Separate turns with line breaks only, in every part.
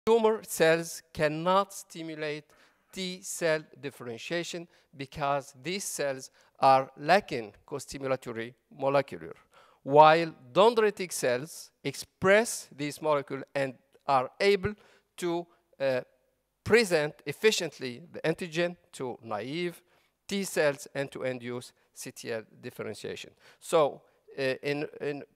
tumor cells cannot stimulate T cell differentiation because these cells are lacking co-stimulatory molecule, while dendritic cells express these molecules and are able to present efficiently the antigen to naive T cells and to induce CTL differentiation. So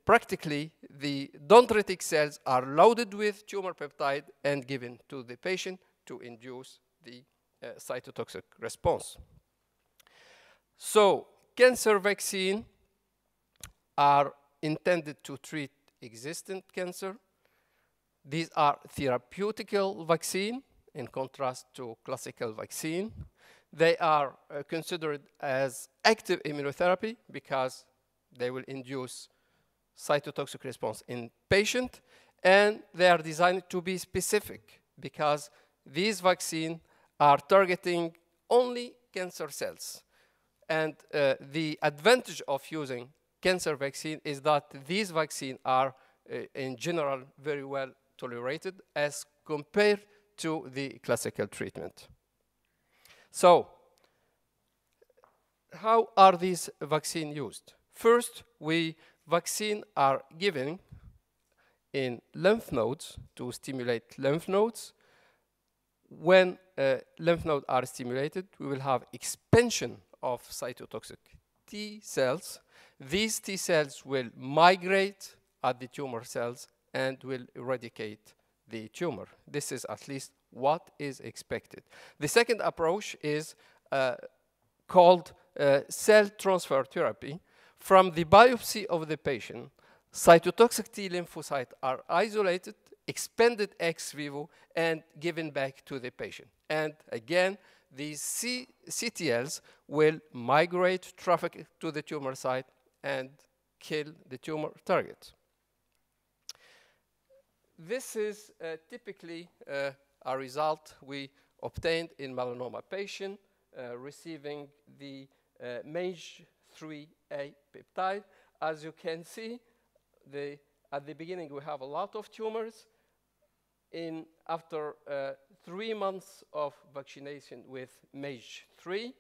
practically, the dendritic cells are loaded with tumor peptide and given to the patient to induce the cytotoxic response. So cancer vaccines are intended to treat existing cancer. These are therapeutical vaccines in contrast to classical vaccine. They are considered as active immunotherapy because they will induce cytotoxic response in patient, and they are designed to be specific because these vaccines are targeting only cancer cells. And the advantage of using cancer vaccine is that these vaccines are in general very well tolerated as compared to the classical treatment. So how are these vaccines used? First, vaccines are given in lymph nodes to stimulate lymph nodes. When lymph nodes are stimulated, we will have expansion of cytotoxic T cells. These T cells will migrate at the tumor cells and will eradicate the tumor. This is at least what is expected. The second approach is called cell transfer therapy. From the biopsy of the patient, cytotoxic T lymphocytes are isolated, expanded ex vivo, and given back to the patient. And again, these CTLs will migrate, traffic to the tumor site, and kill the tumor target. This is typically a result we obtained in melanoma patient receiving the MAGE-3A peptide. As you can see, at the beginning we have a lot of tumors. After 3 months of vaccination with MAGE-3,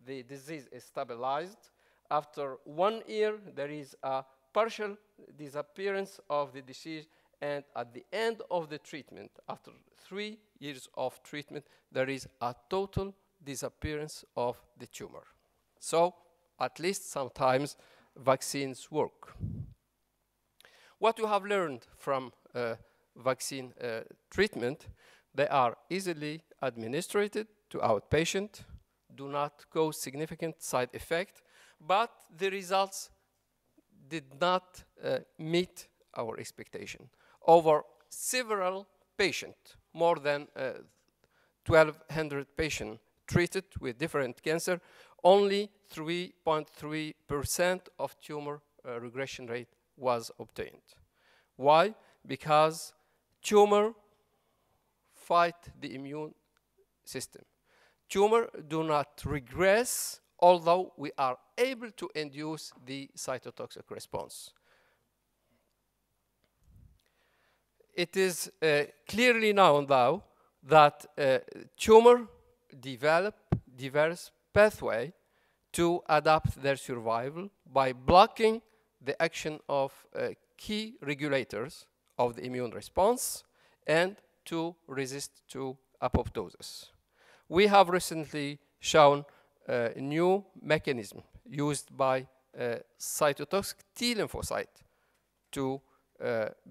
the disease is stabilized. After 1 year, there is a partial disappearance of the disease, and at the end of the treatment, after 3 years of treatment, there is a total disappearance of the tumor. So at least sometimes vaccines work. What you have learned from vaccine treatment, they are easily administered to outpatient, do not cause significant side effect, but the results did not meet our expectation. Over several patients, more than 1,200 patients treated with different cancer, only 3.3% of tumor regression rate was obtained. Why? Because tumor fight the immune system. Tumor do not regress, although we are able to induce the cytotoxic response. It is clearly known now that tumor develop diverse pathway to adapt their survival by blocking the action of key regulators of the immune response and to resist to apoptosis. We have recently shown a new mechanism used by cytotoxic T lymphocyte to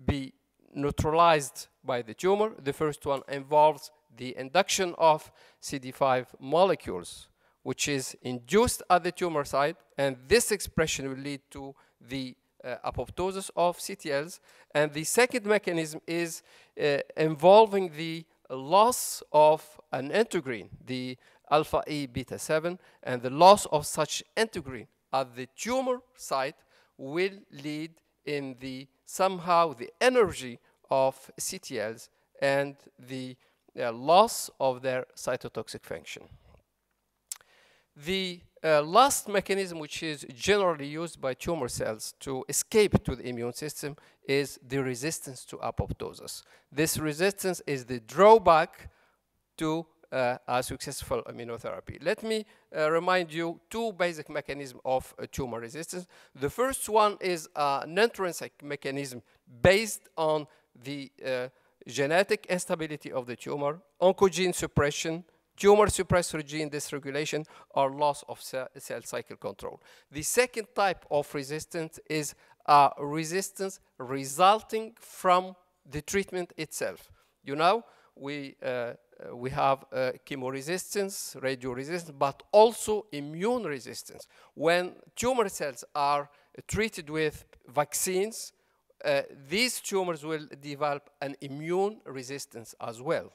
be neutralized by the tumor. The first one involves the induction of CD5 molecules, which is induced at the tumor site, and this expression will lead to the apoptosis of CTLs. And the second mechanism is involving the loss of an integrin, the alpha E beta 7, and the loss of such integrin at the tumor site will lead in the somehow the energy of CTLs and the loss of their cytotoxic function. The last mechanism which is generally used by tumor cells to escape to the immune system is the resistance to apoptosis. This resistance is the drawback to a successful immunotherapy. Let me remind you two basic mechanisms of tumor resistance. The first one is an intrinsic mechanism based on the genetic instability of the tumor, oncogene suppression, tumor suppressor gene dysregulation, or loss of cell cycle control. The second type of resistance is a resistance resulting from the treatment itself. You know, we have chemoresistance, radioresistance, but also immune resistance. When tumor cells are treated with vaccines, these tumors will develop an immune resistance as well.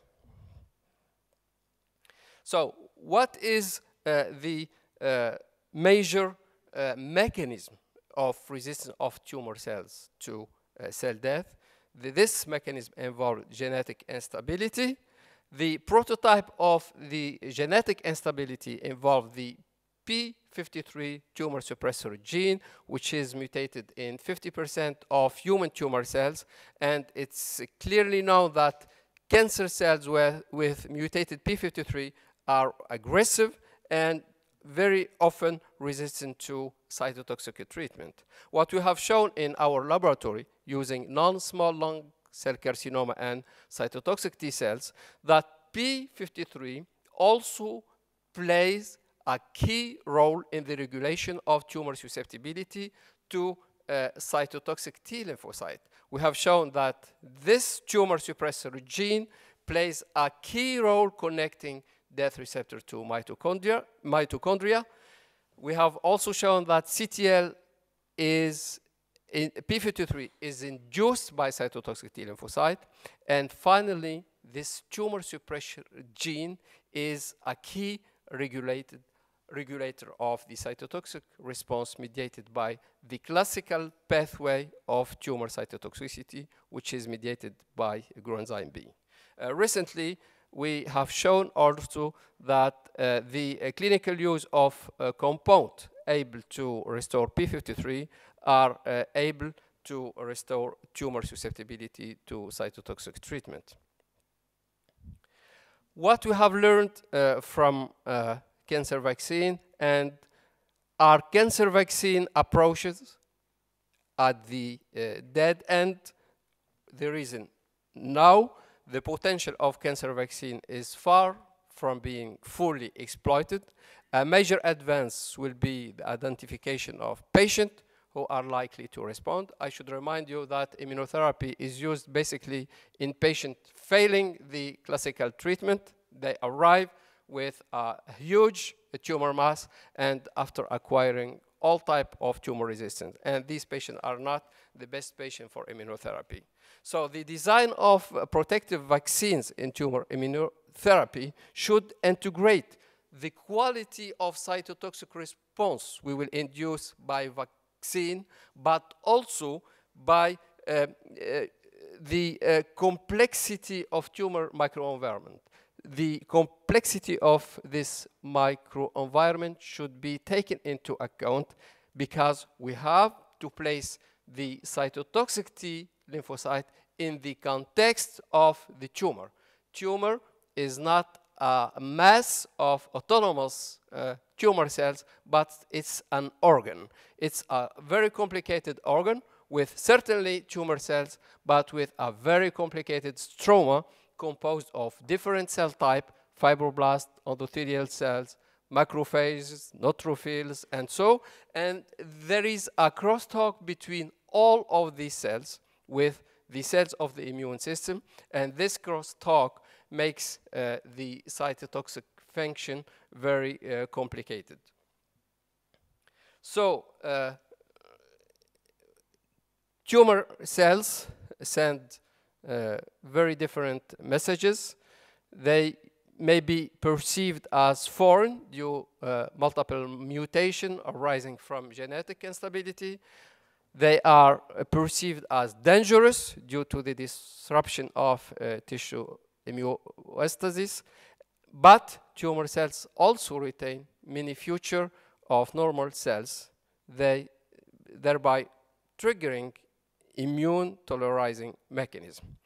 So what is the major mechanism of resistance of tumor cells to cell death? This mechanism involves genetic instability. The prototype of the genetic instability involves the p53 tumor suppressor gene, which is mutated in 50% of human tumor cells. And it's clearly known that cancer cells with mutated p53 are aggressive and very often resistant to cytotoxic treatment. What we have shown in our laboratory using non-small lung cell carcinoma and cytotoxic T cells, that p53 also plays a key role in the regulation of tumor susceptibility to cytotoxic T lymphocyte. We have shown that this tumor suppressor gene plays a key role connecting death receptor to mitochondria. We have also shown that CTL is p53 is induced by cytotoxic T lymphocyte. And finally, this tumor suppression gene is a key regulator of the cytotoxic response mediated by the classical pathway of tumor cytotoxicity, which is mediated by coenzyme B. Recently, we have shown also that the clinical use of a compound able to restore p53 are able to restore tumor susceptibility to cytotoxic treatment. What we have learned from cancer vaccine and our cancer vaccine approaches at the dead end, the reason now the potential of cancer vaccine is far from being fully exploited. A major advance will be the identification of patients who are likely to respond. I should remind you that immunotherapy is used basically in patients failing the classical treatment. They arrive with a huge tumor mass and after acquiring all type of tumor resistance. And these patients are not the best patient for immunotherapy. So the design of protective vaccines in tumor immunotherapy should integrate the quality of cytotoxic response we will induce by vaccine, but also by the complexity of tumor microenvironment. The complexity of this microenvironment should be taken into account because we have to place the cytotoxic T lymphocyte in the context of the tumor. Tumor is not a mass of autonomous tumor cells, but it's an organ. It's a very complicated organ with certainly tumor cells, but with a very complicated stroma composed of different cell type, fibroblasts, endothelial cells, macrophages, neutrophils, and so. And there is a crosstalk between all of these cells with the cells of the immune system, and this crosstalk makes the cytotoxic function very complicated. So tumor cells send very different messages. They may be perceived as foreign due multiple mutation arising from genetic instability. They are perceived as dangerous due to the disruption of tissue homeostasis. But tumor cells also retain many features of normal cells, thereby triggering immune tolerizing mechanism.